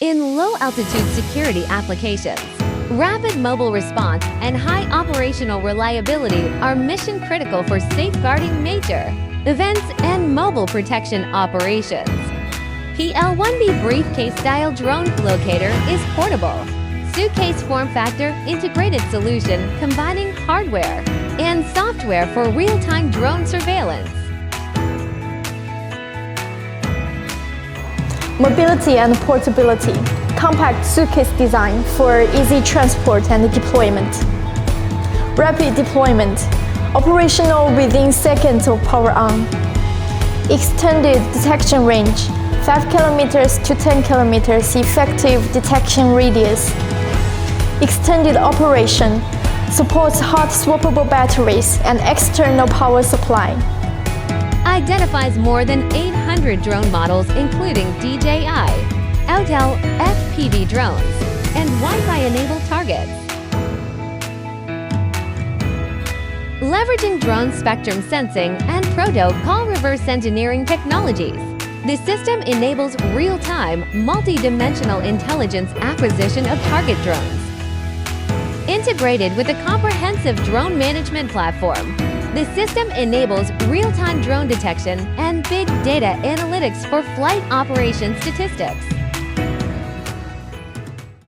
In low-altitude security applications, rapid mobile response and high operational reliability are mission-critical for safeguarding major events and mobile protection operations. PL1-B briefcase-style drone locator is portable, suitcase form factor integrated solution combining hardware and software for real-time drone surveillance. Mobility and portability. Compact suitcase design for easy transport and deployment. Rapid deployment. Operational within seconds of power on. Extended detection range. 5 km to 10 km effective detection radius. Extended operation. Supports hot swappable batteries and external power supply. Identifies more than 800 drone models including DJI, Autel FPV drones, and Wi-Fi-enabled targets. Leveraging drone spectrum sensing and protocol reverse engineering technologies, the system enables real-time, multi-dimensional intelligence acquisition of target drones. Integrated with a comprehensive drone management platform, the system enables real-time drone detection and big data analytics for flight operation statistics.